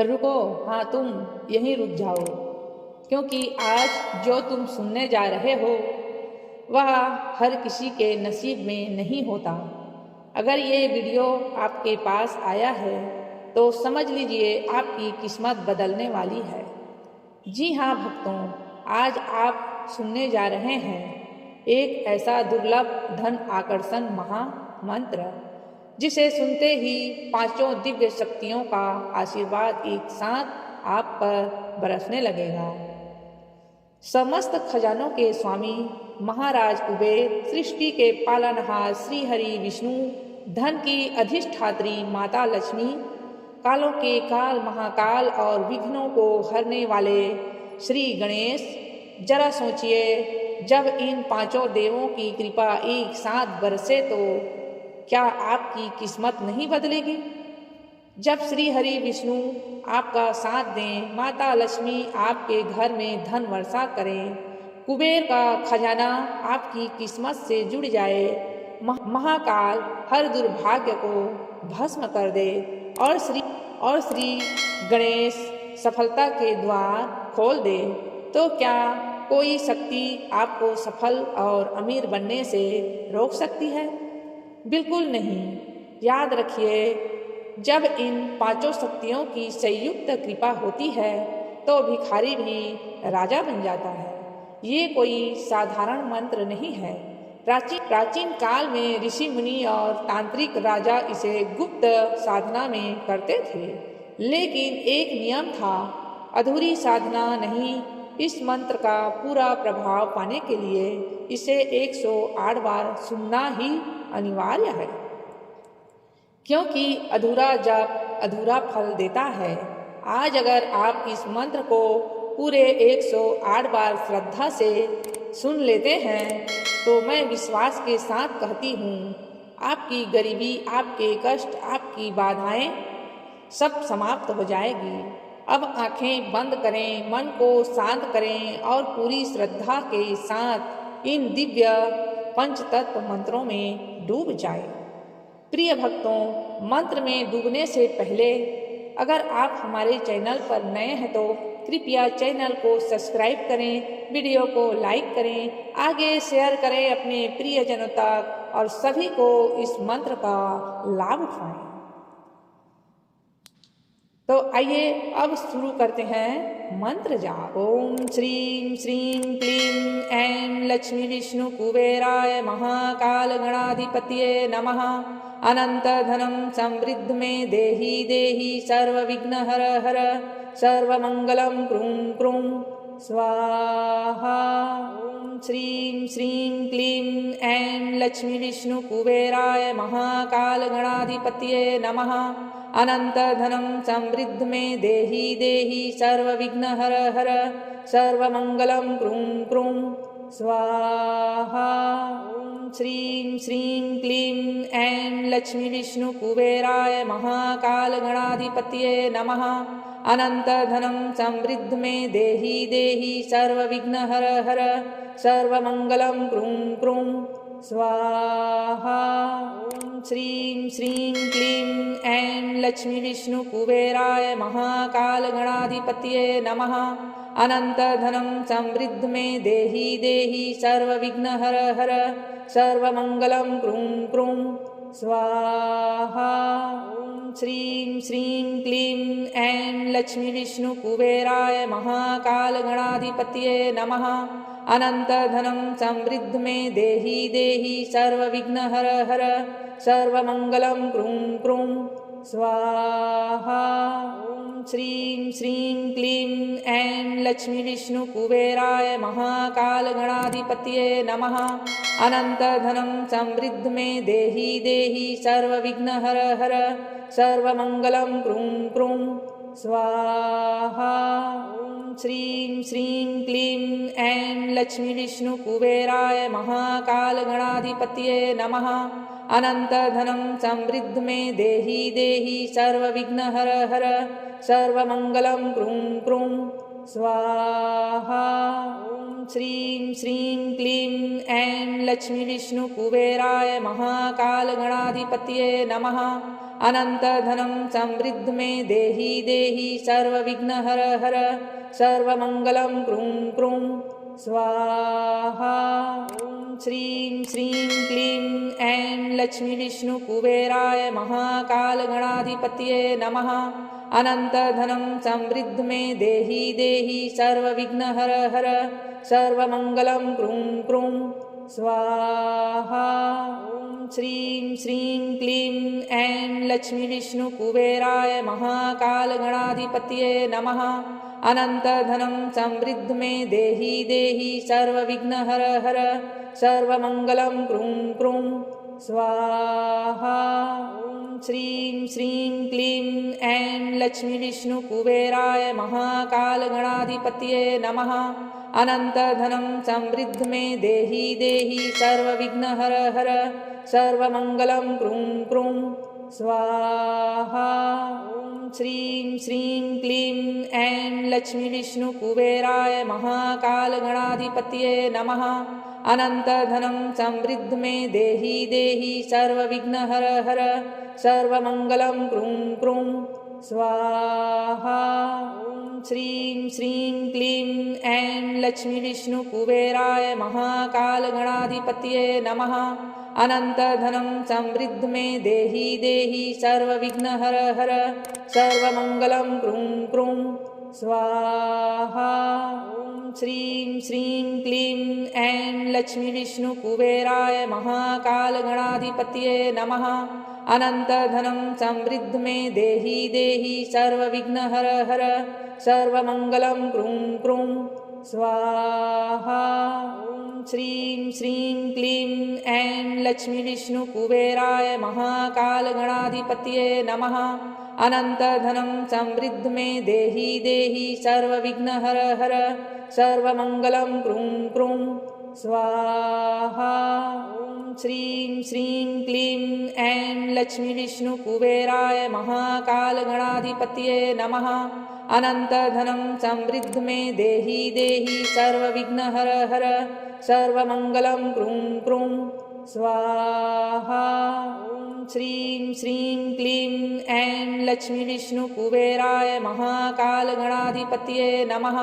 रुको, हाँ तुम यहीं रुक जाओ, क्योंकि आज जो तुम सुनने जा रहे हो वह हर किसी के नसीब में नहीं होता। अगर ये वीडियो आपके पास आया है तो समझ लीजिए आपकी किस्मत बदलने वाली है। जी हाँ भक्तों, आज आप सुनने जा रहे हैं एक ऐसा दुर्लभ धन आकर्षण महामंत्र जिसे सुनते ही पांचों दिव्य शक्तियों का आशीर्वाद एक साथ आप पर बरसने लगेगा। समस्त खजानों के स्वामी महाराज कुबेर, सृष्टि के पालनहार श्री हरि विष्णु, धन की अधिष्ठात्री माता लक्ष्मी, कालों के काल महाकाल और विघ्नों को हरने वाले श्री गणेश। जरा सोचिए, जब इन पांचों देवों की कृपा एक साथ बरसे तो क्या आपकी किस्मत नहीं बदलेगी? जब श्री हरि विष्णु आपका साथ दें, माता लक्ष्मी आपके घर में धन वर्षा करें, कुबेर का खजाना आपकी किस्मत से जुड़ जाए, महाकाल हर दुर्भाग्य को भस्म कर दे और श्री गणेश सफलता के द्वार खोल दे, तो क्या कोई शक्ति आपको सफल और अमीर बनने से रोक सकती है? बिल्कुल नहीं। याद रखिए, जब इन पांचों शक्तियों की संयुक्त कृपा होती है तो भिखारी भी राजा बन जाता है। ये कोई साधारण मंत्र नहीं है। प्राचीन काल में ऋषि मुनि और तांत्रिक राजा इसे गुप्त साधना में करते थे, लेकिन एक नियम था, अधूरी साधना नहीं। इस मंत्र का पूरा प्रभाव पाने के लिए इसे 108 बार सुनना ही अनिवार्य है, क्योंकि अधूरा जप अधूरा फल देता है। आज अगर आप इस मंत्र को पूरे 108 बार श्रद्धा से सुन लेते हैं तो मैं विश्वास के साथ कहती हूँ, आपकी गरीबी, आपके कष्ट, आपकी बाधाएं सब समाप्त हो जाएगी। अब आंखें बंद करें, मन को शांत करें और पूरी श्रद्धा के साथ इन दिव्य पंचतत्व मंत्रों में डूब जाएं। प्रिय भक्तों, मंत्र में डूबने से पहले अगर आप हमारे चैनल पर नए हैं तो कृपया चैनल को सब्सक्राइब करें, वीडियो को लाइक करें, आगे शेयर करें अपने प्रियजनों तक और सभी को इस मंत्र का लाभ उठाएं। तो आइए अब शुरू करते हैं मंत्र जाप। ओम श्रीं श्रीं क्लीं ऐं लक्ष्मी विष्णु कुबेराय महाकाल गणाधिपतये नमः। अनंत धनम समृद्ध में देहि देहि, सर्व विघ्न हर हर, सर्व मंगलम क्रूं क्रूं स्वाहा। ओम श्रीं श्रीं क्लीं ऐं लक्ष्मी विष्णु कुबेराय महाकाल गणाधिपतये नमः। अनंत धनम समृद्ध में देहि देहि, सर्व विघ्न हर हर, सर्व मंगलम क्रूं क्रूं स्वाहा। ओम श्रीं श्रीं क्लीं ऐं लक्ष्मी विष्णु कुबेराय महाकाल गणाधिपतये नमः। अनंत धनम समृद्ध में देहि देहि, सर्व विघ्न हर हर, सर्व मंगलम क्रूं क्रूं स्वाहा। ओम श्रीं श्रीं क्लीं ऐं लक्ष्मी विष्णु कुबेराय महाकाल गणाधिपतये नमः। अनंत धनम समृद्ध में देहि देहि, सर्व विघ्न हर हर, सर्व मंगलम क्रूं क्रूं स्वाहा। ओम श्रीं श्रीं क्लीं ऐं लक्ष्मी विष्णु कुबेराय महाकाल गणाधिपतये नमः। अनंत धनम समृद्ध में देहि देहि, सर्व विघ्न हर हर, सर्व मंगलम क्रूं क्रूं स्वाहा। ओम श्रीं श्रीं क्लीं ऐं लक्ष्मी विष्णु कुबेराय महाकाल गणाधिपतये नमः। अनंत धनम समृद्ध में देहि देहि, सर्व विघ्न हर हर, सर्व मंगलम क्रूं क्रूं स्वाहा। ओम श्रीं श्रीं क्लीं ऐं लक्ष्मी विष्णु कुबेराय महाकाल गणाधिपतये नमः। अनंत धनम समृद्ध में देहि देहि, सर्व विघ्न हर हर, सर्व मंगलम क्रूं क्रूं स्वाहा। ओम श्रीं श्रीं क्लीं ऐं लक्ष्मी विष्णु कुबेराय महाकाल गणाधिपतये नमः। अनन्तधनं समृद्धि मे देहि देहि सर्वविघ्नहर हर सर्वमङ्गलं क्रूं क्रूं स्वाहा। ॐ श्रीं श्रीं क्लीं ऐं लक्ष्मीविष्णुकुबेराय महाकालगणाधिपतये नमः। अनन्तधनं समृद्धि मे देहि देहि सर्वविघ्नहर हर सर्वमङ्गलं क्रूं क्रूं स्वाहा। ॐ श्रीं श्रीं क्लीं ऐं लक्ष्मीविष्णुकुबेराय महाकालगणाधिपतये नमः। अनन्तधनं समृद्धि मे देहि देहि सर्वविघ्नहर हर सर्वमङ्गलं क्रूं क्रूं स्वाहा। ॐ श्रीं श्रीं क्लीं ऐं लक्ष्मीविष्णुकुबेराय महाकालगणाधिपतये नमः। अनन्तधनं समृद्धि मे देहि देहि सर्वविघ्नहर हर सर्वमङ्गलं क्रूं क्रूं स्वाहा। ॐ श्रीं श्रीं क्लीं ऐं लक्ष्मीविष्णुकुबेराय महाकालगणाधिपतये नमः। अनन्तधनं समृद्धि मे देहि देहि सर्वविघ्नहर हर सर्वमङ्गलं क्रूं क्रूं स्वाहा। ॐ श्रीं श्रीं क्लीं ऐं लक्ष्मीविष्णुकुबेराय महाकालगणाधिपतये नमः। अनन्तधनं समृद्धि मे देहि देहि सर्वविघ्नहर हर सर्वमङ्गलं क्रूं क्रूं स्वाहा। ॐ श्रीं श्रीं क्लीं ऐं लक्ष्मीविष्णुकुबेराय महाकालगणाधिपतये नमः। अनन्तधनं समृद्धि मे देहि देहि सर्वविघ्नहर हर सर्वमङ्गलं क्रूं क्रूं स्वाहा। ॐ श्रीं श्रीं क्लीं ऐं लक्ष्मीविष्णुकुबेराय महाकालगणाधिपतये नमः। अनन्तधनं समृद्धि मे देहि देहि सर्वविघ्नहर हर सर्वमङ्गलं क्रूं क्रूं स्वाहा। ॐ श्रीं श्रीं क्लीं ऐं लक्ष्मीविष्णुकुबेराय महाकालगणाधिपतये नमः। अनन्तधनं समृद्धि मे देहि देहि सर्वविघ्नहर हर सर्वमङ्गलं क्रूं क्रूं स्वाहा। ॐ श्रीं श्रीं क्लीं ऐं लक्ष्मीविष्णुकुबेराय महाकालगणाधिपतये नमः।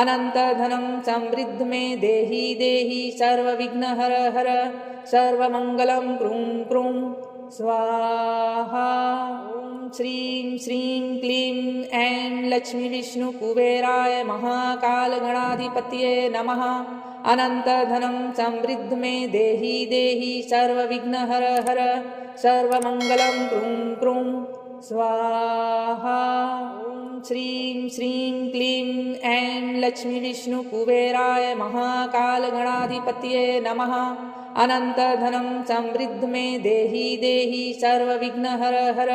अनन्तधनं समृद्धि मे देहि देहि सर्वविघ्नहर हर सर्वमङ्गलं क्रूं क्रूं स्वाहा। ॐ श्रीं श्रीं क्लीं ऐं लक्ष्मीविष्णुकुबेराय महाकालगणाधिपतये नमः। अनन्तधनं समृद्धि मे देहि देहि सर्वविघ्नहर हर सर्वमङ्गलं क्रूं क्रूं स्वाहा। ॐ श्रीं श्रीं क्लीं ऐं लक्ष्मीविष्णुकुबेराय महाकालगणाधिपतये नमः। अनन्तधनं समृद्धि मे देहि देहि सर्वविघ्नहर हर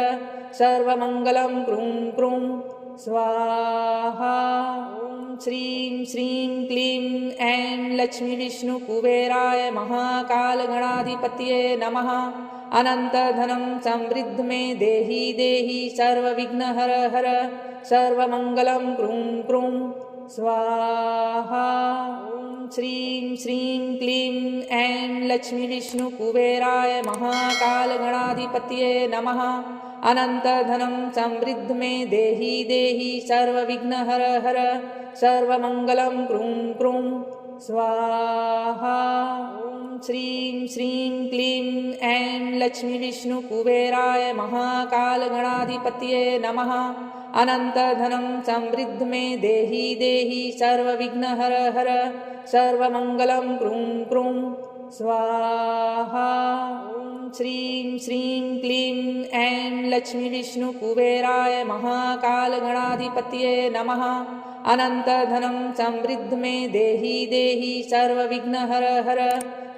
सर्वमङ्गलं क्रूं क्रूं स्वाहा। ॐ श्रीं श्रीं क्लीं ऐं लक्ष्मीविष्णुकुबेराय महाकालगणाधिपतये नमः। अनन्तधनं समृद्धि मे देहि देहि सर्वविघ्नहर हर सर्वमङ्गलं क्रूं क्रूं स्वाहा। ॐ श्रीं श्रीं क्लीं ऐं लक्ष्मीविष्णुकुबेराय महाकालगणाधिपतये नमः। अनन्तधनं समृद्धि मे देहि देहि सर्वविघ्नहर हर सर्वमङ्गलं क्रूं क्रूं स्वाहा। ॐ श्रीं श्रीं क्लीं ऐं लक्ष्मीविष्णुकुबेराय महाकालगणाधिपतये नमः। अनन्तधनं समृद्धि मे देहि देहि सर्वविघ्नहर हर सर्वमङ्गलं क्रूं क्रूं स्वाहा। ॐ श्रीं श्रीं क्लीं ऐं लक्ष्मीविष्णुकुबेराय महाकालगणाधिपतये नमः। अनन्तधनं समृद्धि मे देहि देहि सर्वविघ्नहर हर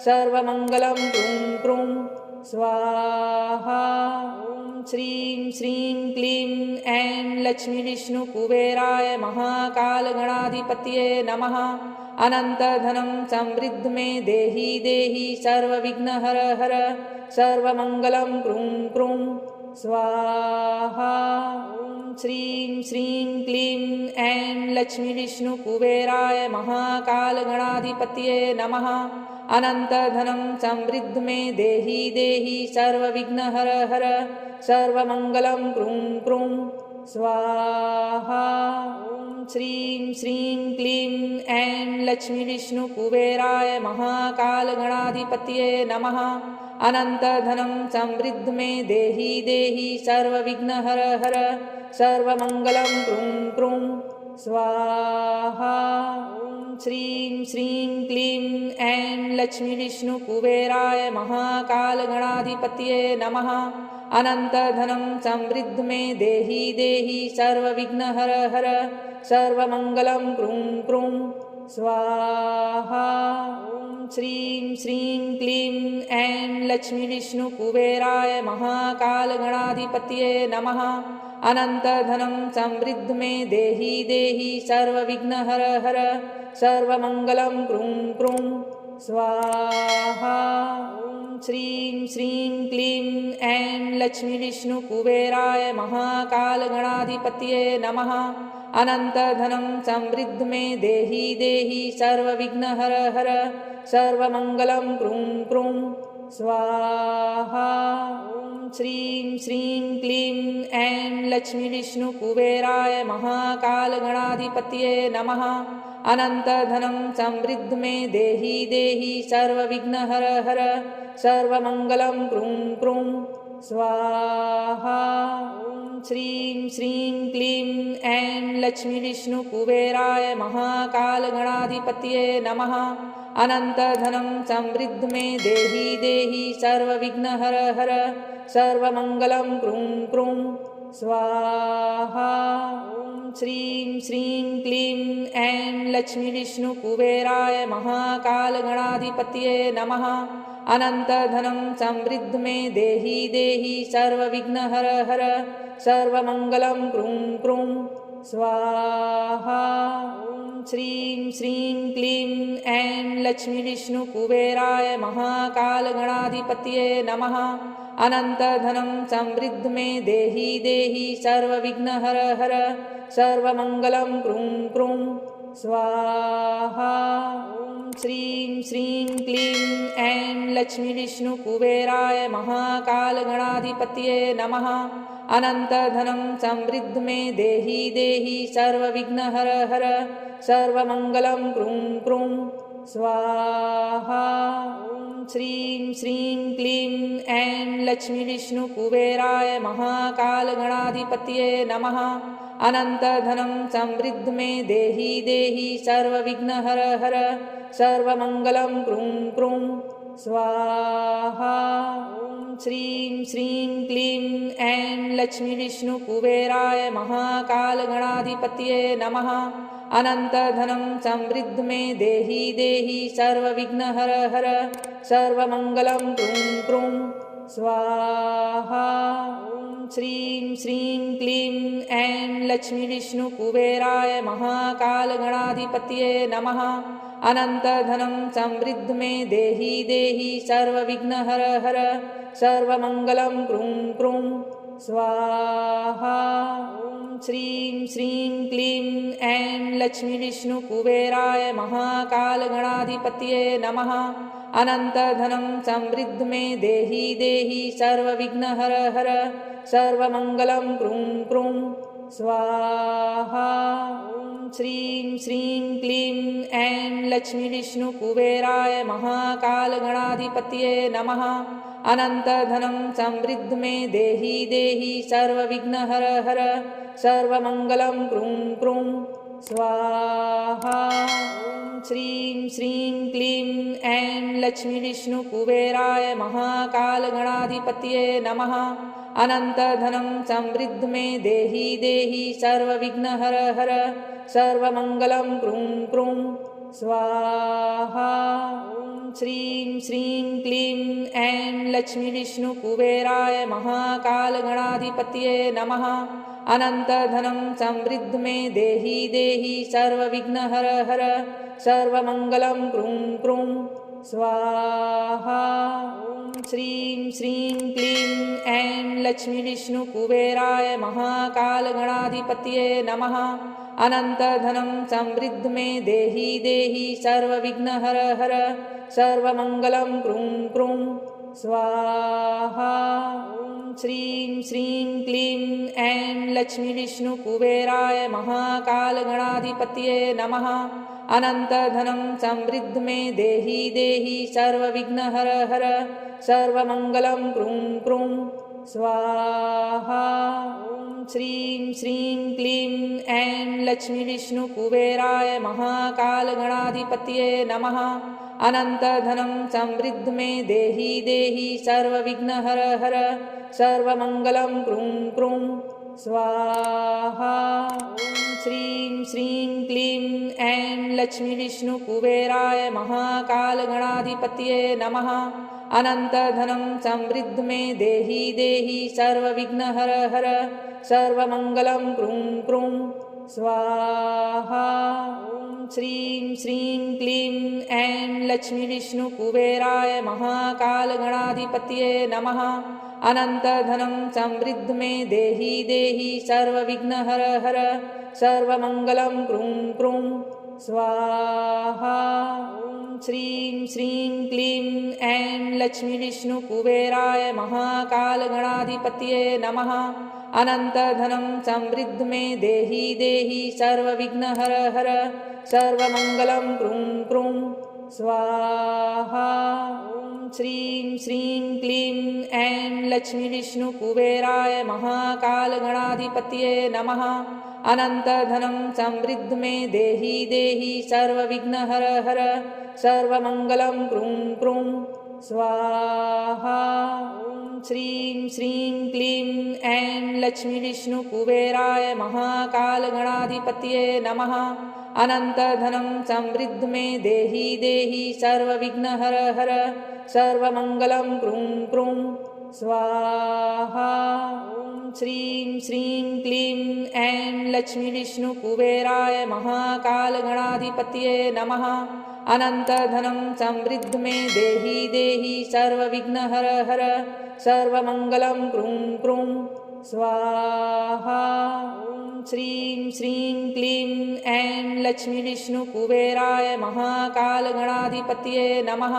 सर्वमङ्गलं क्रूं क्रूं स्वाहा। ॐ श्रीं श्रीं क्लीं ऐं लक्ष्मीविष्णुकुबेराय महाकालगणाधिपतये नमः। अनन्तधनं समृद्धि मे देहि देहि सर्वविघ्नहर हर सर्वमङ्गलं क्रूं क्रूं स्वाहा। ॐ श्रीं श्रीं क्लीं ऐं लक्ष्मीविष्णुकुबेराय महाकालगणाधिपतये नमः। अनन्तधनं समृद्ध मे देहि देहि सर्वविघ्नहर हर सर्वमङ्गलं क्रूं क्रूं स्वाहा। ॐ श्रीं श्रीं क्लीं ऐं लक्ष्मीविष्णुकुबेराय महाकालगणाधिपतये नमः। अनन्तधनं समृद्ध मे देहि देहि सर्वविघ्नहर हर सर्वमङ्गलं क्रूं क्रूं स्वाहा। ॐ श्रीं श्रीं क्लीं ऐं लक्ष्मीविष्णुकुबेराय महाकालगणाधिपतये नमः। अनन्तधनं समृद्ध मे देहि देहि सर्वविघ्नहर हर सर्वमङ्गलं क्रूं क्रूं स्वाहा। ॐ श्रीं श्रीं क्लीं ऐं लक्ष्मीविष्णुकुबेराय महाकालगणाधिपतये नमः। अनन्तधनं समृद्ध मे देहि देहि सर्वविघ्नहर हर सर्वमङ्गलं क्रूं क्रूं स्वाहा। ॐ श्रीं श्रीं क्लीं ऐं लक्ष्मीविष्णुकुबेराय महाकालगणाधिपतये नमः। अनन्तधनं समृद्ध मे देहि देहि सर्वविघ्नहर हर सर्वमङ्गलं क्रूं क्रूं स्वाहा। ॐ श्रीं श्रीं क्लीं ऐं लक्ष्मीविष्णुकुबेराय महाकालगणाधिपतये नमः। अनन्तधनं समृद्ध मे देहि देहि सर्वविघ्नहर हर सर्वमङ्गलं क्रूं क्रूं स्वाहा। ॐ श्रीं श्रीं क्लीं ऐं लक्ष्मीविष्णुकुबेराय महाकालगणाधिपतये नमः। अनन्तधनं समृद्ध मे देहि देहि सर्वविघ्नहर हर सर्वमङ्गलं क्रूं क्रूं स्वाहा। ॐ श्रीं श्रीं क्लीं ऐं लक्ष्मीविष्णुकुबेराय महाकालगणाधिपतये नमः। अनन्तधनं समृद्ध मे देहि देहि सर्वविघ्नहर हर सर्वमङ्गलं क्रूं क्रूं स्वाहा। ॐ श्रीं श्रीं क्लीं ऐं लक्ष्मीविष्णुकुबेराय महाकालगणाधिपतये नमः। अनन्तधनं समृद्ध मे देहि देहि सर्वविघ्नहर हर सर्वमङ्गलं क्रूं क्रूं स्वाहा। ॐ श्रीं श्रीं क्लीं ऐं लक्ष्मीविष्णुकुबेराय महाकालगणाधिपतये नमः। अनन्तधनं समृद्ध मे देहि देहि सर्वविघ्नहर हर सर्वमङ्गलं क्रूं क्रूं स्वाहा। ॐ श्रीं श्रीं क्लीं ऐं लक्ष्मीविष्णुकुबेराय महाकालगणाधिपतये नमः। अनन्तधनं समृद्ध मे देहि देहि सर्वविघ्नहर हर सर्वमङ्गलं क्रूं क्रूं स्वाहा। ॐ श्रीं श्रीं क्लीं ऐं लक्ष्मीविष्णुकुबेराय महाकालगणाधिपतये नमः। अनन्तधनं समृद्ध मे देहि देहि सर्वविघ्नहर हर सर्वमङ्गलं क्रूं क्रूं स्वाहा। ॐ श्रीं श्रीं क्लीं ऐं लक्ष्मीविष्णुकुबेराय महाकालगणाधिपतये नमः। अनन्तधनं समृद्ध मे देहि देहि सर्वविघ्नहर हर सर्वमङ्गलं क्रूं क्रूं स्वाहा। ॐ श्रीं श्रीं क्लीं ऐं लक्ष्मीविष्णुकुबेराय महाकालगणाधिपतये नमः। अनन्तधनं समृद्ध मे देहि देहि सर्वविघ्नहर हर सर्वमङ्गलं क्रूं क्रूं स्वाहा। ॐ श्रीं श्रीं क्लीं ऐं लक्ष्मीविष्णुकुबेराय महाकालगणाधिपतये नमः। अनन्तधनं समृद्ध मे देहि देहि सर्वविघ्नहर हर सर्वमङ्गलं क्रूं क्रूं स्वाहा। ॐ श्रीं श्रीं क्लीं ऐं लक्ष्मीविष्णुकुबेराय महाकालगणाधिपतये नमः। अनन्तधनं समृद्ध मे देहि देहि सर्वविघ्नहर हर सर्वमङ्गलं क्रूं क्रूं स्वाहा। ॐ श्रीं श्रीं क्लीं ऐं लक्ष्मीविष्णुकुबेराय महाकालगणाधिपतये नमः। अनन्तधनं समृद्ध मे देहि देहि सर्वविघ्नहर हर सर्वमङ्गलं क्रूं क्रूं स्वाहा। ॐ श्रीं श्रीं क्लीं ऐं लक्ष्मीविष्णुकुबेराय महाकालगणाधिपतये नमः। अनन्तधनं समृद्ध मे देहि देहि सर्वविघ्नहर हर सर्वमङ्गलं क्रूं क्रूं स्वाहा। ॐ श्रीं श्रीं क्लीं ऐं लक्ष्मीविष्णुकुबेराय महाकालगणाधिपतये नमः। अनन्तधनं समृद्ध मे देहि देहि सर्वविघ्नहर हर सर्वमङ्गलं क्रूं क्रूं स्वाहा। ॐ श्रीं श्रीं क्लीं ऐं लक्ष्मीविष्णुकुबेराय महाकालगणाधिपतये नमः। अनन्तधनं समृद्ध मे देहि देहि सर्वविघ्नहर हर सर्वमङ्गलं क्रूं क्रूं स्वाहा। ॐ श्रीं श्रीं क्लीं ऐं लक्ष्मीविष्णुकुबेराय महाकालगणाधिपतये नमः। अनन्तधनं समृद्ध मे देहि देहि सर्वविघ्नहर हर सर्वमङ्गलं क्रूं क्रूं स्वाहा। ॐ श्रीं श्रीं क्लीं ऐं लक्ष्मीविष्णुकुबेराय महाकालगणाधिपतये नमः। अनन्तधनं समृद्ध मे देहि देहि सर्वविघ्नहर हर सर्वमङ्गलं क्रूं क्रूं स्वाहा। ॐ श्रीं श्रीं क्लीं ऐं लक्ष्मीविष्णुकुबेराय महाकालगणाधिपतये नमः। अनन्तधनं समृद्ध मे देहि देहि सर्वविघ्नहर हर सर्वमङ्गलं क्रूं क्रूं स्वाहा। ॐ श्रीं श्रीं क्लीं ऐं लक्ष्मीविष्णुकुबेराय महाकालगणाधिपतये नमः। अनन्तधनं समृद्ध मे देहि देहि सर्वविघ्नहर हर सर्वमङ्गलं क्रूं क्रूं स्वाहा। ॐ श्रीं श्रीं क्लीं ऐं लक्ष्मीविष्णुकुबेराय महाकालगणाधिपतये नमः। अनन्तधनं समृद्ध मे देहि देहि सर्वविघ्नहर हर सर्वमङ्गलं क्रूं क्रूं स्वाहा। ॐ श्रीं श्रीं क्लीं ऐं लक्ष्मीविष्णुकुबेराय महाकालगणाधिपतये नमः। अनन्तधनं समृद्ध मे देहि देहि सर्वविघ्नहर हर सर्वमङ्गलं क्रूं क्रूं स्वाहा। ॐ श्रीं श्रीं क्लीं ऐं लक्ष्मीविष्णुकुबेराय महाकालगणाधिपतये नमः।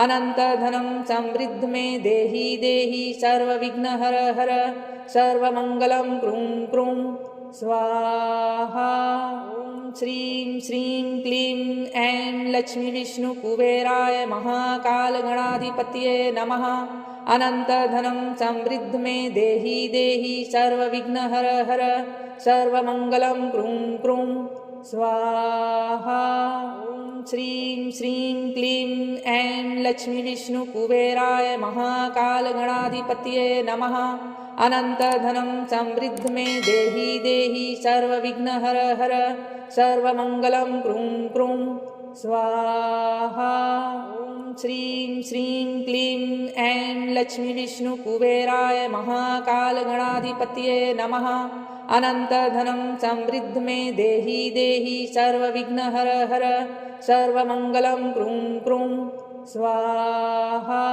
अनन्तधनं समृद्ध मे देहि देहि सर्वविघ्नहर हर सर्वमङ्गलं क्रूं क्रूं स्वाहा। ॐ श्रीं श्रीं क्लीं ऐं लक्ष्मीविष्णुकुबेराय महाकालगणाधिपतये नमः। अनन्तधनं समृद्ध मे देहि देहि सर्वविघ्नहर हर सर्वमङ्गलं क्रूं क्रूं स्वाहा। ॐ श्रीं श्रीं क्लीं ऐं लक्ष्मीविष्णुकुबेराय महाकालगणाधिपतये नमः। अनन्तधनं समृद्ध मे देहि देहि सर्वविघ्नहर हर सर्वमङ्गलं क्रूं क्रूं स्वाहा। ॐ श्रीं श्रीं क्लीं ऐं लक्ष्मीविष्णुकुबेराय महाकालगणाधिपतये नमः। अनन्तधनं समृद्ध मे देहि देहि सर्वविघ्नहर हर सर्वमङ्गलं क्रूं क्रूं स्वाहा।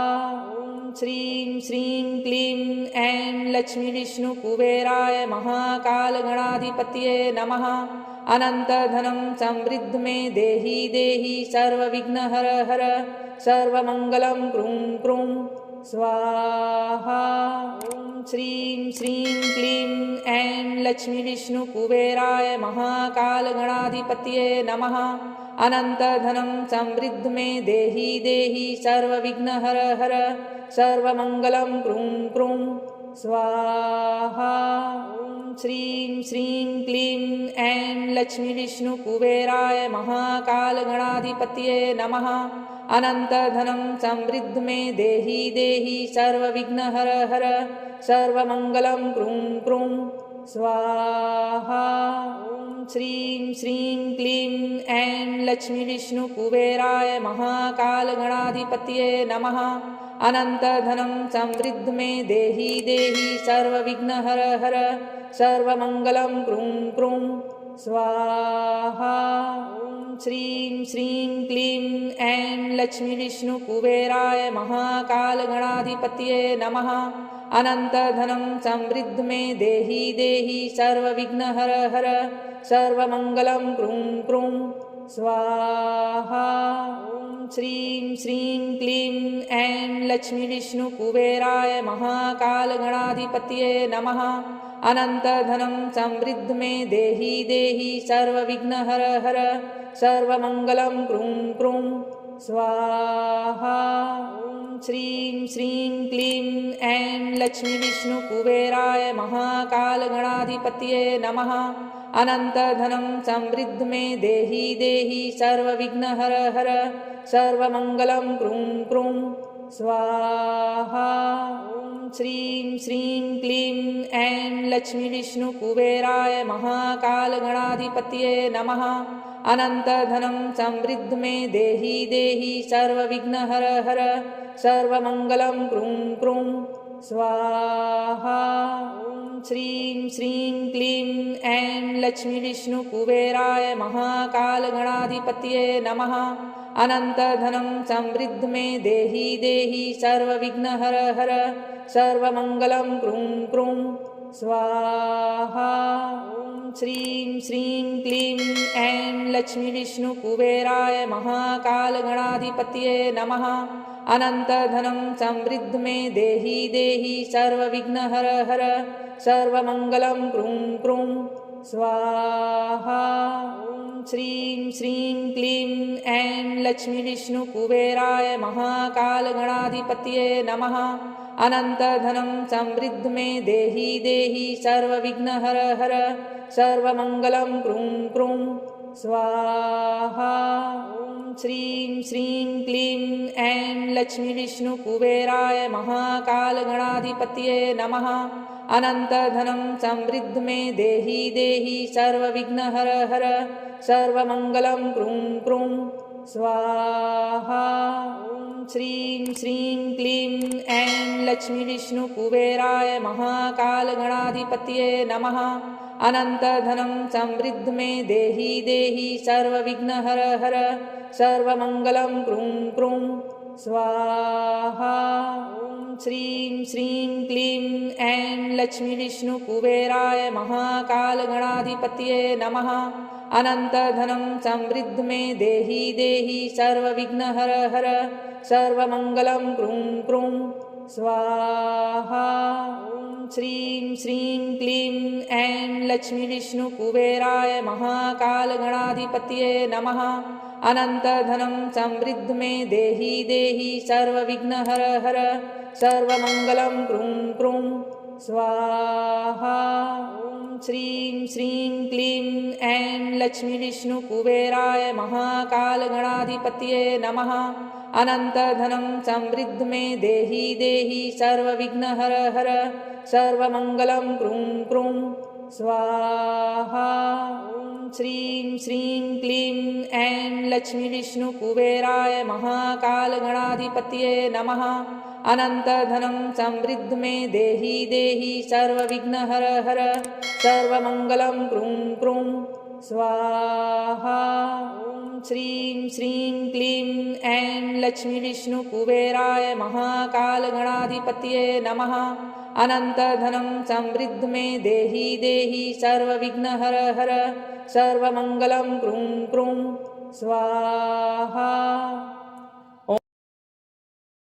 ॐ श्रीं श्रीं क्लीं ऐं लक्ष्मीविष्णुकुबेराय महाकालगणाधिपतये नमः। अनन्तधनं समृद्ध मे देहि देहि सर्वविघ्नहर हर सर्वमङ्गलं क्रूं क्रूं स्वाहा। ॐ श्रीं श्रीं क्लीं ऐं लक्ष्मीविष्णुकुबेराय महाकालगणाधिपतये नमः। अनन्तधनं समृद्ध मे देहि देहि सर्वविघ्नहर हर सर्वमङ्गलं क्रूं क्रूं स्वाहा। ॐ श्रीं श्रीं क्लीं ऐं लक्ष्मीविष्णुकुबेराय महाकालगणाधिपतये नमः। अनन्तधनं समृद्ध मे देहि देहि सर्वविघ्नहर हर सर्वमङ्गलं क्रूं क्रूं स्वाहा। ॐ श्रीं श्रीं क्लीं ऐं लक्ष्मीविष्णुकुबेराय महाकालगणाधिपतये नमः। अनन्तधनं समृद्ध मे देहि देहि सर्वविघ्नहर हर सर्वमङ्गलं क्रूं क्रूं स्वाहा। ॐ श्रीं श्रीं क्लीं ऐं लक्ष्मीविष्णुकुबेराय महाकालगणाधिपतये नमः। अनन्तधनं समृद्ध मे देहि देहि सर्वविघ्नहर हर सर्वमङ्गलं क्रूं क्रूं स्वाहा। ॐ श्रीं श्रीं क्लीं ऐं लक्ष्मीविष्णुकुबेराय महाकालगणाधिपतये नमः। अनन्तधनं समृद्ध मे देहि देहि सर्वविघ्नहर हर सर्वमङ्गलं क्रूं क्रूं स्वाहा। ॐ श्रीं श्रीं क्लीं ऐं लक्ष्मीविष्णुकुबेराय महाकालगणाधिपतये नमः। अनन्तधनं समृद्ध मे देहि देहि सर्वविघ्नहर हर सर्वमङ्गलं क्रूं क्रूं स्वाहा। ॐ श्रीं श्रीं क्लीं ऐं लक्ष्मीविष्णुकुबेराय महाकालगणाधिपतये नमः। अनन्तधनं समृद्ध मे देहि देहि सर्वविघ्नहर हर सर्वमङ्गलं क्रूं क्रूं स्वाहा। ॐ श्रीं श्रीं क्लीं ऐं लक्ष्मीविष्णुकुबेराय महाकालगणाधिपतये नमः। अनन्तधनं समृद्ध मे देहि देहि सर्वविघ्नहर हर सर्वमङ्गलं क्रूं क्रूं स्वाहा। ॐ श्रीं श्रीं क्लीं ऐं लक्ष्मीविष्णुकुबेराय महाकालगणाधिपतये नमः। अनन्तधनं समृद्ध मे देहि देहि सर्वविघ्नहर हर सर्वमङ्गलं क्रूं क्रूं स्वाहा। ॐ श्रीं श्रीं क्लीं ऐं लक्ष्मीविष्णुकुबेराय महाकालगणाधिपतये नमः। अनन्तधनं समृद्ध मे देहि देहि सर्वविघ्नहर हर सर्वमङ्गलं क्रूं क्रूं स्वाहा। ॐ श्रीं श्रीं क्लीं ऐं लक्ष्मीविष्णुकुबेराय महाकालगणाधिपतये नमः। अनन्तधनं समृद्ध मे देहि देहि सर्वविघ्नहर हर सर्वमङ्गलं क्रूं क्रूं स्वाहा। ॐ श्रीं श्रीं क्लीं ऐं लक्ष्मीविष्णुकुबेराय महाकालगणाधिपतये नमः। अनन्तधनं समृद्ध मे देहि देहि सर्वविघ्नहर हर सर्वमङ्गलं क्रूं क्रूं स्वाहा। ॐ श्रीं श्रीं क्लीं ऐं लक्ष्मीविष्णुकुबेराय महाकालगणाधिपतये नमः। अनन्तधनं समृद्ध मे देहि देहि सर्वविघ्नहर हर सर्वमङ्गलं क्रूं क्रूं स्वाहा। ॐ श्रीं श्रीं क्लीं ऐं लक्ष्मीविष्णुकुबेराय महाकालगणाधिपतये नमः। अनन्तधनं समृद्ध मे देहि देहि सर्वविघ्नहर हर सर्वमङ्गलं क्रूं क्रूं स्वाहा। ॐ श्रीं श्रीं क्लीं ऐं लक्ष्मीविष्णुकुबेराय महाकालगणाधिपतये नमः। अनन्तधनं समृद्ध मे देहि देहि सर्वविघ्नहर हर सर्वमङ्गलं क्रूं क्रूं स्वाहा। ॐ श्रीं श्रीं क्लीं ऐं लक्ष्मीविष्णुकुबेराय महाकालगणाधिपतये नमः। अनन्तधनं समृद्ध मे देहि देहि सर्वविघ्नहर हर सर्वमङ्गलं क्रूं क्रूं स्वाहा। ॐ श्रीं श्रीं क्लीं ऐं लक्ष्मीविष्णुकुबेराय महाकालगणाधिपतये नमः। अनन्तधनं समृद्ध मे देहि देहि सर्वविघ्नहर हर सर्वमङ्गलं क्रूं क्रूं स्वाहा।